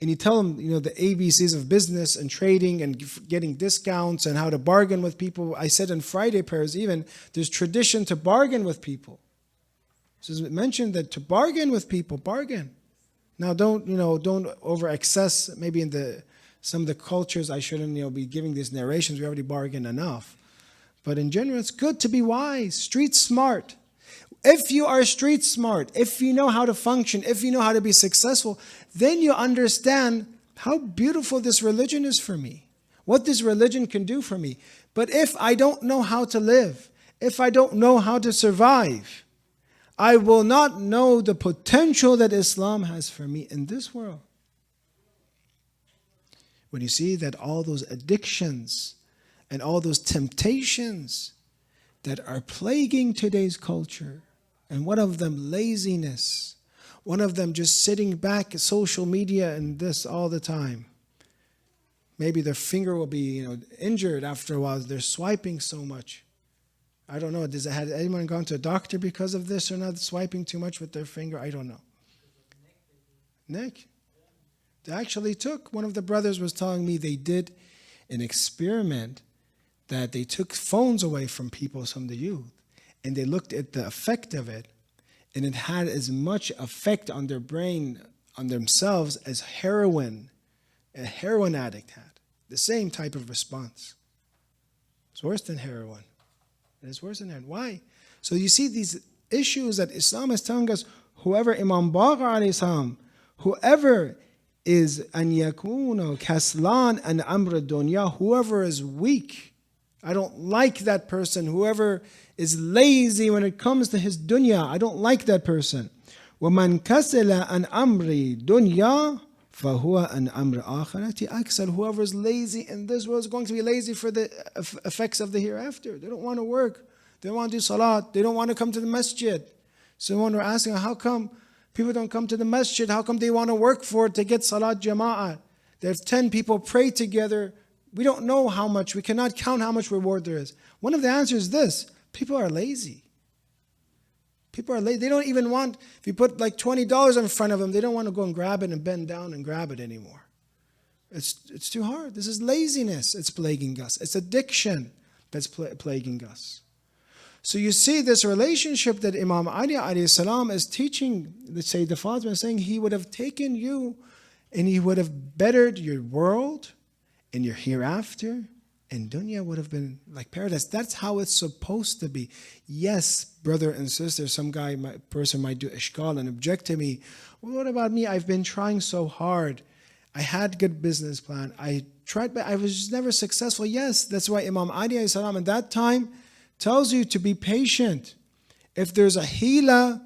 and you tell them, the ABCs of business and trading and getting discounts and how to bargain with people. I said in Friday prayers even, there's tradition to bargain with people. So it's mentioned that to bargain with people, bargain. Now don't over excess. Maybe in some of the cultures I shouldn't be giving these narrations. We already bargain enough. But in general, it's good to be wise, street smart. If you are street smart, if you know how to function, if you know how to be successful, then you understand how beautiful this religion is for me, what this religion can do for me. But if I don't know how to live, if I don't know how to survive, I will not know the potential that Islam has for me in this world. When you see that all those addictions and all those temptations that are plaguing today's culture, and one of them laziness, one of them just sitting back at social media and this all the time. Maybe their finger will be injured after a while. They're swiping so much. I don't know. Has anyone gone to a doctor because of this or not? Swiping too much with their finger? I don't know. Neck. They actually took, one of the brothers was telling me they did an experiment that they took phones away from people, from the youth, and they looked at the effect of it, and it had as much effect on their brain, on themselves, as heroin, a heroin addict had. The same type of response. It's worse than heroin. It is worse than heroin. Why? So you see these issues that Islam is telling us, whoever Imam Baqir alayhi salam, whoever is an yakuna kaslan an amr dunya, whoever is weak, I don't like that person. Whoever is lazy when it comes to his dunya, I don't like that person. وَمَنْ كَسِلَ عَنْ أَمْرِ دُنْيَا فَهُوَ عَنْ أَمْرِ آخِرَةِ أَكْسَلُ. Whoever is lazy in this world is going to be lazy for the effects of the hereafter. They don't want to work. They don't want to do salat. They don't want to come to the masjid. Someone were asking, how come people don't come to the masjid? How come they want to work for it to get salat jama'ah? If 10 people pray together, we don't know how much, we cannot count how much reward there is. One of the answers is this: people are lazy. People are lazy. They don't even want, if you put like $20 in front of them, they don't want to go and grab it and bend down and grab it anymore. It's too hard. This is laziness. It's plaguing us. It's addiction that's plaguing us. So you see this relationship that Imam Ali alayhi salam is teaching, let's say the Father is saying he would have taken you and he would have bettered your world and your hereafter, and dunya would have been like paradise. That's how it's supposed to be. Yes, brother and sister, some person might do ishkal and object to me. Well, what about me? I've been trying so hard. I had good business plan. I tried, but I was just never successful. Yes, that's why Imam Ali alayhi salam at that time tells you to be patient. If there's a hila,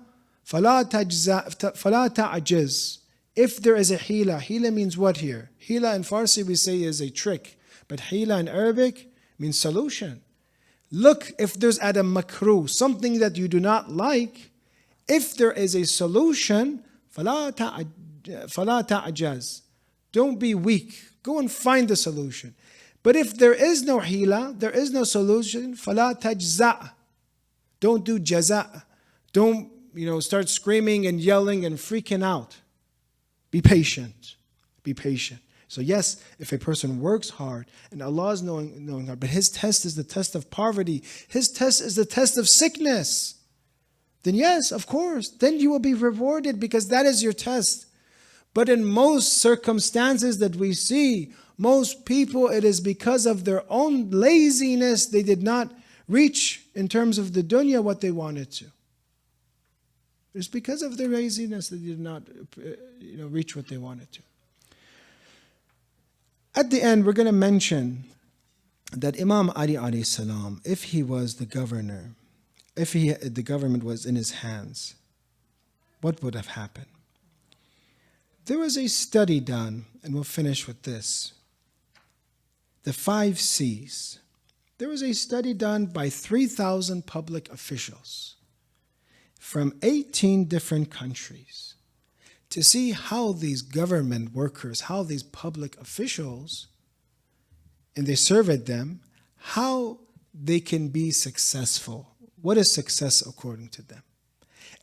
فَلَا تَعْجِزْ if there is a hila. Hila means what here? Hila in Farsi we say is a trick, but hila in Arabic means solution. Look, if there's at a makruh, something that you do not like, if there is a solution, فَلَا تَعْجَزْ. Don't be weak. Go and find the solution. But if there is no hila, there is no solution, فَلَا تَجْزَعْ. Don't do jaza'. Don't, start screaming and yelling and freaking out. Be patient. Be patient. So yes, if a person works hard, and Allah is knowing hard, but his test is the test of poverty, his test is the test of sickness, then yes, of course, then you will be rewarded because that is your test. But in most circumstances that we see, most people, it is because of their own laziness, they did not reach in terms of the dunya what they wanted to. It's because of their laziness that they did not reach what they wanted to. At the end, we're going to mention that Imam Ali alayhi salam, if he was the governor, if the government was in his hands, what would have happened? There was a study done, and we'll finish with this. The 5 C's. There was a study done by 3,000 public officials from 18 different countries to see how these government workers, how these public officials, and they surveyed them, how they can be successful. What is success according to them?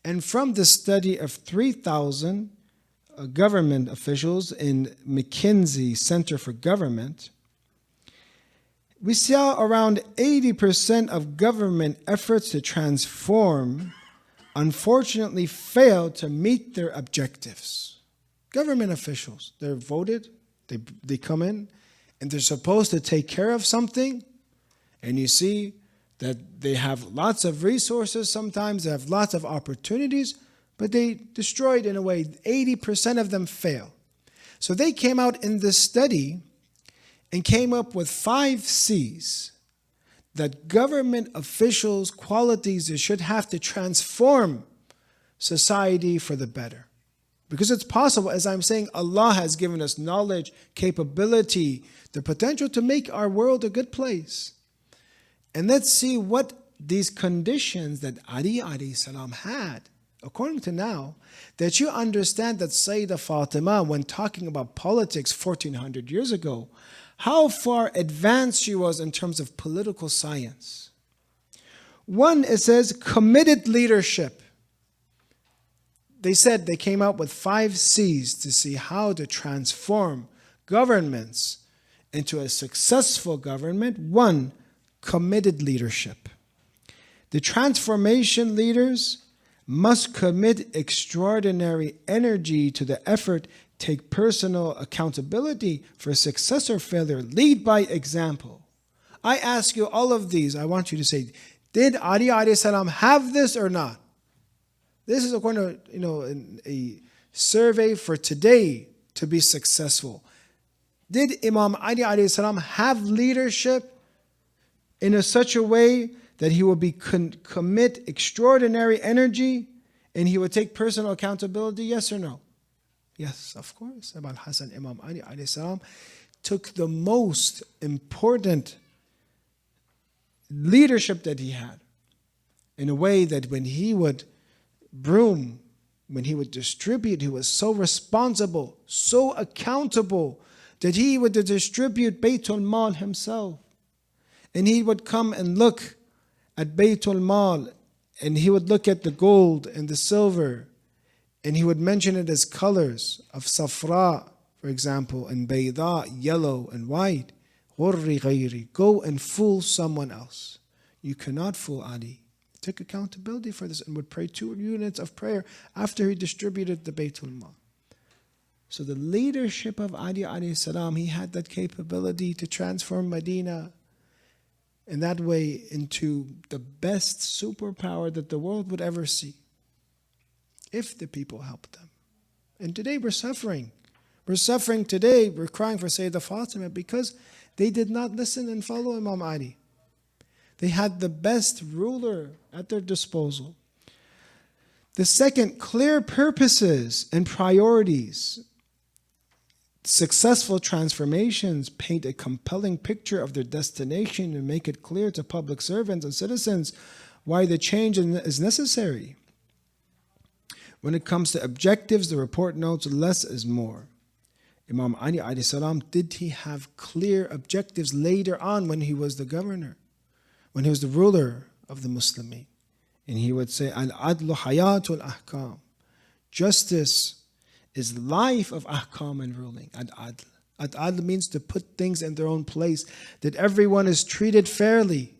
And from the study of 3,000 government officials in McKinsey Center for Government, we saw around 80% of government efforts to transform unfortunately failed to meet their objectives. Government officials, they're voted, they come in, and they're supposed to take care of something, and you see that they have lots of resources sometimes, they have lots of opportunities, but they destroyed in a way. 80% of them fail. So they came out in this study and came up with 5 C's that government officials' qualities they should have to transform society for the better. Because it's possible, as I'm saying, Allah has given us knowledge, capability, the potential to make our world a good place. And let's see what these conditions that Ali alayhi salam had, according to now, that you understand that Sayyidah Fatima, when talking about politics 1400 years ago, how far advanced she was in terms of political science. One, it says committed leadership. They said they came out with 5 C's to see how to transform governments into a successful government. 1, committed leadership. The transformation leaders must commit extraordinary energy to the effort, take personal accountability for success or failure, lead by example. I ask you all of these, I want you to say, did Ali alayhi salam have this or not? This is according to a survey for today to be successful. Did Imam Ali alayhi salam have leadership in such a way that he would commit extraordinary energy and he would take personal accountability? Yes or no? Yes, of course. Imam Ali alayhi salam took the most important leadership that he had in a way that when he would broom, when he would distribute, he was so responsible, so accountable that he would distribute Baytul Mal himself. And he would come and look at Baytul Mal, and he would look at the gold and the silver, and he would mention it as colors of safra, for example, and bayda, yellow and white. Ghurri ghayri, go and fool someone else. You cannot fool Ali. He took accountability for this and would pray 2 units of prayer after he distributed the Baytul Mal. So the leadership of Ali alayhi salam, he had that capability to transform Medina in that way into the best superpower that the world would ever see, if the people helped them. And today we're suffering. We're suffering today. We're crying for Sayyidah Fatima because they did not listen and follow Imam Ali. They had the best ruler at their disposal. The second, clear purposes and priorities. Successful transformations paint a compelling picture of their destination and make it clear to public servants and citizens why the change is necessary. When it comes to objectives, the report notes less is more. Imam Ali alayhi salam, did he have clear objectives later on when he was the governor, when he was the ruler of the Muslimin? And he would say, Al-adlu hayatul ahkam. Justice is life of ahkam and ruling. Ad-adl. Ad-adl means to put things in their own place, that everyone is treated fairly,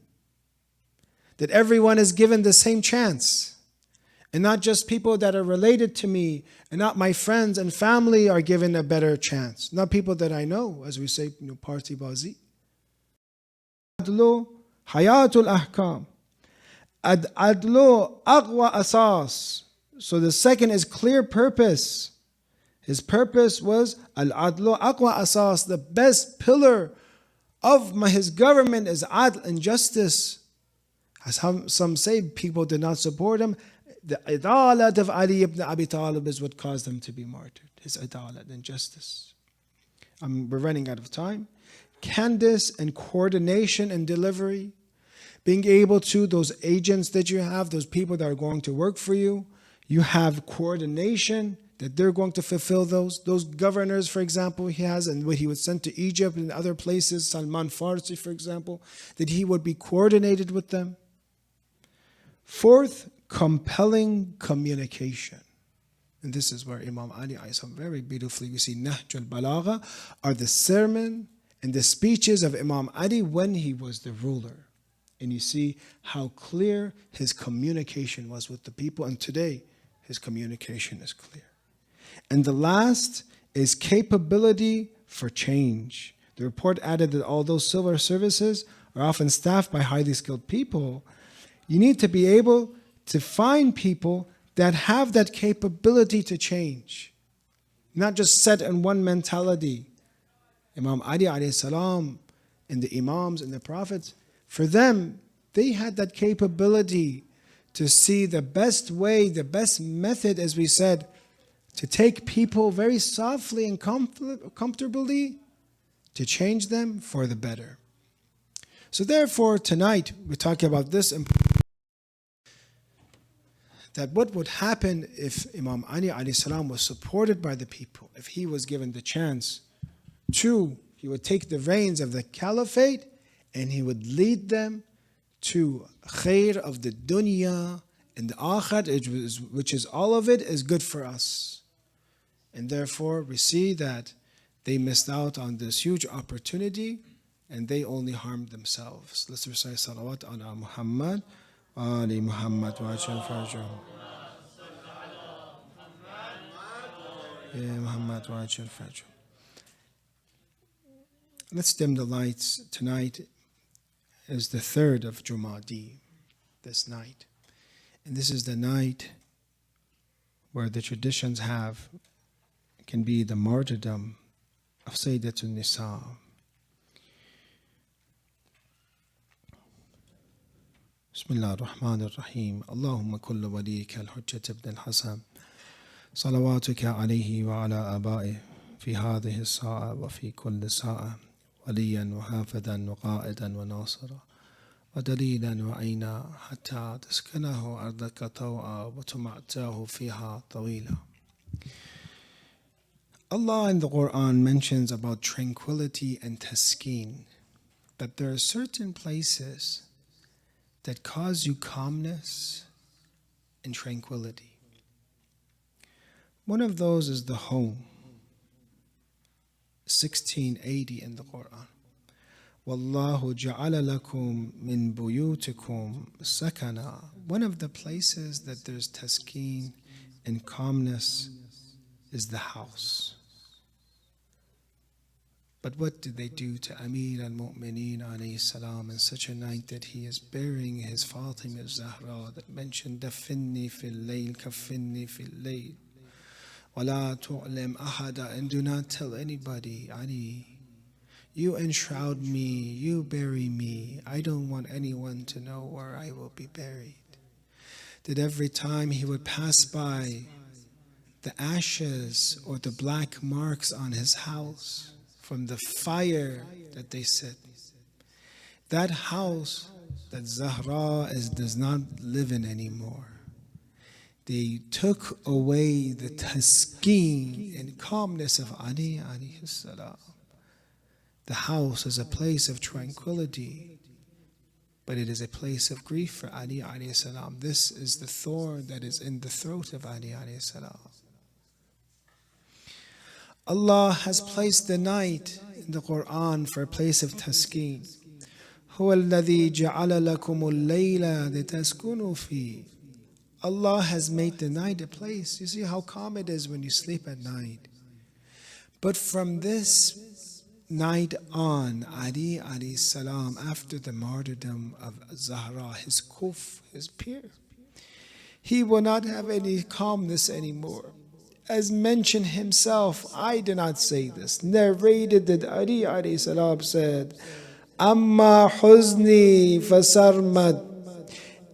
that everyone is given the same chance. And not just people that are related to me, and not my friends and family are given a better chance. Not people that I know, as we say, party bazi. Adlu hayatul ahkam. Ad-adlu aqwa asas. So the second is clear purpose. His purpose was al-adlu aqwa asas. The best pillar of his government is adl and justice. As some say, people did not support him. The idalat of Ali ibn Abi Talib is what caused him to be martyred. His idalat and justice. We're running out of time. Candice and coordination and delivery. Being able to, those agents that you have, those people that are going to work for you, you have coordination that they're going to fulfill those. Those governors, for example, he has, and what he would send to Egypt and other places, Salman Farsi, for example, that he would be coordinated with them. Fourth, compelling communication. And this is where Imam Ali, very beautifully, we see Nahj al-Balagha are the sermon and the speeches of Imam Ali when he was the ruler. And you see how clear his communication was with the people. And today, his communication is clear. And the last is capability for change. The report added that although civil services are often staffed by highly skilled people, you need to be able to find people that have that capability to change. Not just set in one mentality. Imam Ali alayhi salam and the Imams and the Prophets, for them, they had that capability to see the best way, the best method, as we said, to take people very softly and comfortably to change them for the better. So therefore, tonight, we're talking about this, that what would happen if Imam Ali alayhi salam was supported by the people, if he was given the chance to, he would take the reins of the caliphate and he would lead them to khair of the dunya and the akhir, which is all of it is good for us. And therefore, we see that they missed out on this huge opportunity and they only harmed themselves. Let's recite salawat ala Muhammad, Ali Muhammad, wa'ajal farjah. Ya Muhammad, wa'ajal farjah. Let's dim the lights. Tonight is the 3rd of Jumadi, this night. And this is the night where the traditions can be the martyrdom of Sayyidatun Nisa. Bismillah ar-Rahman ar-Rahim. Allahumma kullu waliyika al-Hujjat ibn al-Hasan. Salawatuka alayhi wa ala aba'i fi hadhihi as-sa'a wa fi kulli sa'a. وليا وحافظا وقائدا وناصرا ودليلا وعينا حتى تسكنه أرضك طوعا وتمتعه فيها طويلا. Allah in the Quran mentions about tranquility and taskeen, that there are certain places that cause you calmness and tranquility. One of those is the home. 1680 in the Quran. Wallahu ja'ala lakum min buyutikum sakana. One of the places that there's taskeen and calmness is the house. But what did they do to Amir al-Mu'mineen alayhi salam in such a night that he is burying his Fatima al-Zahra that mentioned Dafinni fil layl, kafinni fil layl. وَلَا تُعْلِمْ أَحَدًا, and do not tell anybody, Ali, you enshroud me, you bury me. I don't want anyone to know where I will be buried. that every time he would pass by the ashes or the black marks on his house from the fire that they set, that house that Zahra does not live in anymore. They took away the taskeen and calmness of Ali alayhi salam. The house is a place of tranquility, but it is a place of grief for Ali alayhi salam. This is the thorn that is in the throat of Ali alayhi salam. Allah has placed the night in the Quran for a place of taskeen. هو الذي جعل لكم الليل لتسكنوا فيه. Allah has made the night a place. You see how calm it is when you sleep at night. But from this night on, Ali alayhi salam, after the martyrdom of Zahra, his kuf, his peer, he will not have any calmness anymore. As mentioned himself, I did not say this, narrated that Ali alayhi salam said, Amma huzni fasarmad.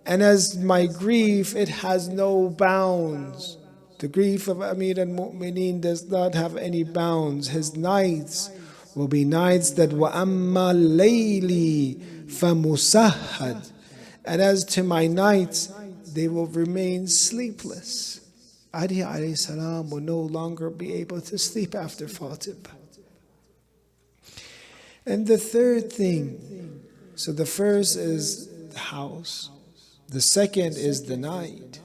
And as my grief, it has no bounds. The grief of Amir al-Mu'mineen does not have any bounds. His nights will be nights that وَأَمَّا اللَّيْلِ فَمُسَهَّدْ. And as to my nights, they will remain sleepless. Ali alayhi salam will no longer be able to sleep after Fatima. And the third thing, so the first is the house. The second is the night.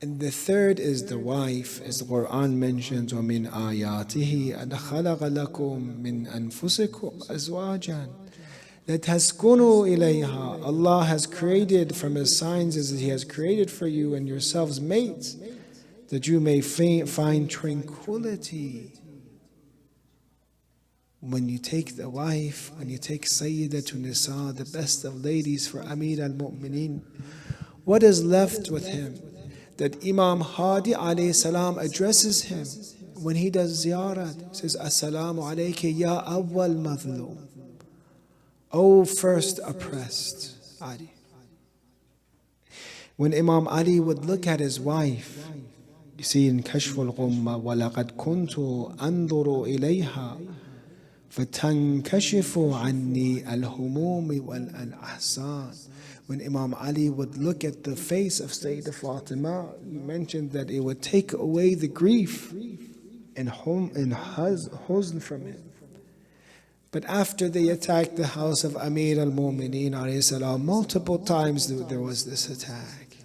And the third is the wife, as the Quran mentions, وَمِنْ آيَاتِهِ أَنْ خَلَقَ لَكُم مِّنْ أَنفُسِكُمْ أَزْوَاجًا لِتَسْكُنُوا إِلَيْهَا. Allah has created from His signs as He has created for you and yourselves mates, that you may find tranquility. When you take the wife, when you take Sayyidatun Nisa, the best of ladies for Amir al-Mu'mineen, what is left with him? That Imam Hadi alayhi salam addresses him when he does ziyarat. Says, Assalamu alayka ya awwal madhlum. O first oppressed. Ali. When Imam Ali would look at his wife, you see in Kashf al-Ghumma, وَلَقَدْ كُنْتُ أَنظُرُ إِلَيْهَا فَتَنْكَشِفُ عَنِّي الْهُمُومِ وَالْأَحْزَانِ. When Imam Ali would look at the face of Sayyidah Fatima, he mentioned that it would take away the grief and huzn from him. But after they attacked the house of Amir al-Mu'mineen alayhi salam, multiple times there was this attack.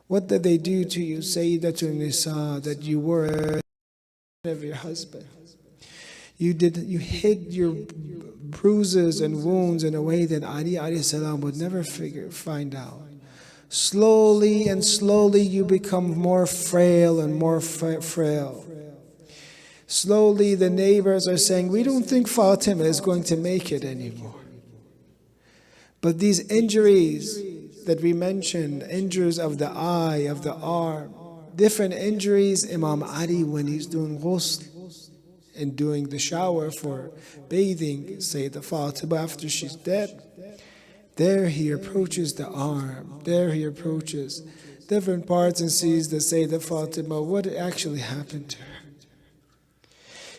What did they do to you, Sayyidatun Nisa, that you were of your husband? You hid your bruises and wounds in a way that Ali alayhi salam would never find out. Slowly and slowly you become more frail and more frail. Slowly the neighbors are saying, we don't think Fatima is going to make it anymore. But these injuries that we mentioned, injuries of the eye, of the arm, different injuries, Imam Ali, when he's doing ghusl and doing the shower for bathing Sayyidah Fatima after she's dead, there he approaches the arm, there he approaches different parts and sees the Sayyidah Fatima, what actually happened to her.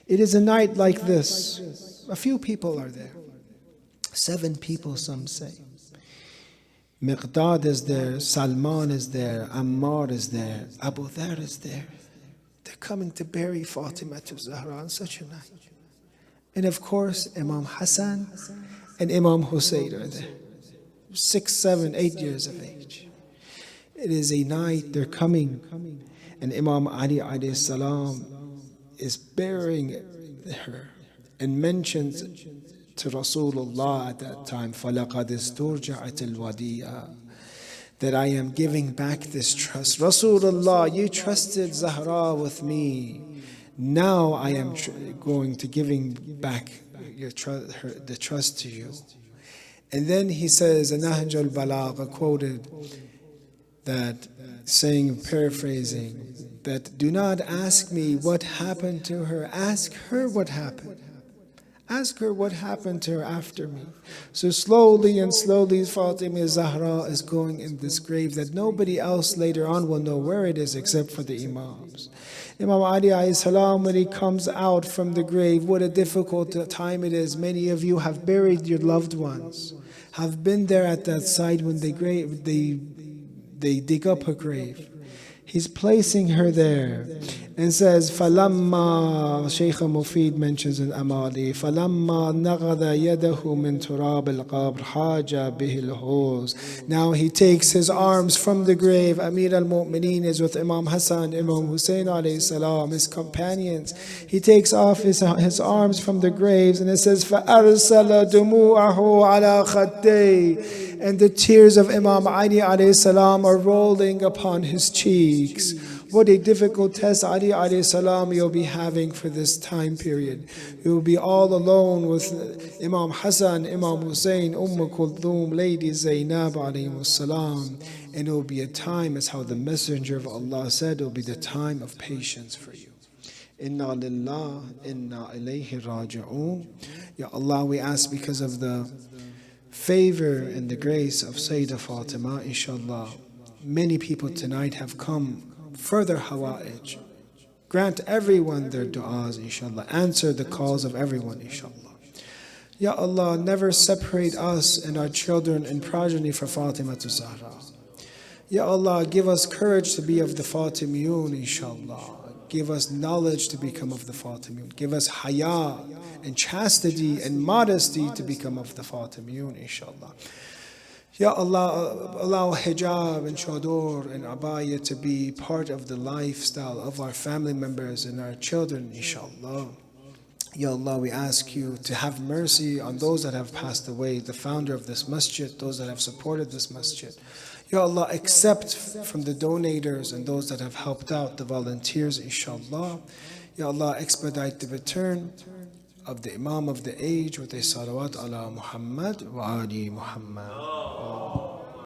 It is a night like this. A few people are there. 7 people, some say. Miqdad is there, Salman is there, Ammar is there, Abu Dhar is there. They're coming to bury Fatima to Zahra on such a night. And of course, Imam Hassan and Imam Hussein are there. 6, 7, 8 years of age. It is a night they're coming. And Imam Ali alayhi salam is burying her and mentions to Rasulullah at that time, فَلَقَدْ اسْتُرْجَعَتِ الْوَدِيَةِ, that I am giving back this trust. Rasulullah, you trusted Zahra with me. Now I am going to giving back the trust to you. And then he says, Nahj al-Balagha quoted that, saying, paraphrasing, that do not ask me what happened to her, ask her what happened. Ask her what happened to her after me. So slowly and slowly Fatima Zahra is going in this grave that nobody else later on will know where it is except for the Imams. Imam Ali alayhi salam, when he comes out from the grave, what a difficult time it is. Many of you have buried your loved ones, have been there at that site when they dig up her grave. He's placing her there and says, فَلَمَّا Shaykh Mufid mentions in Amali, فَلَمَّا نَغَذَ يَدَهُ مِن تُرَابِ الْقَبْرِ حَاجَ بِهِ الْحُوز. Now he takes his arms from the grave. Amir al-Mu'mineen is with Imam Hassan, Imam Hussein alayhi salam, his companions. He takes off his arms from the graves and it says, فَأَرْسَلَ دُمُوعَهُ عَلَى خَدَّيْهِ. And the tears of Imam Ali alayhi salam are rolling upon his cheeks. What a difficult test, Ali alayhi salam, you'll be having for this time period. You'll be all alone with Imam Hassan, Imam Hussein, Kulthum, Lady Zainab alayhi salam. And it will be a time, as how the Messenger of Allah said, it will be the time of patience for you. Inna lillah, inna ilayhi raji'un. Ya Allah, we ask because of the favor and the grace of Sayyidah Fatima, inshallah, many people tonight have come. Further hawa'ij. Grant everyone their du'as, inshallah. Answer the calls of everyone, inshallah. Ya Allah, never separate us and our children and progeny for Fatima to Zahra. Ya Allah, give us courage to be of the Fatimiyun, inshallah. Give us knowledge to become of the Fatimiyun. Give us haya and chastity and modesty to become of the Fatimiyun, inshallah. Ya Allah, allow hijab and chador and abaya to be part of the lifestyle of our family members and our children, inshallah. Ya Allah, we ask you to have mercy on those that have passed away, the founder of this masjid, those that have supported this masjid. Ya Allah, accept from the donators and those that have helped out, the volunteers, inshallah. Ya Allah, expedite the return of the Imam of the age with a salawat ala Muhammad wa ali Muhammad.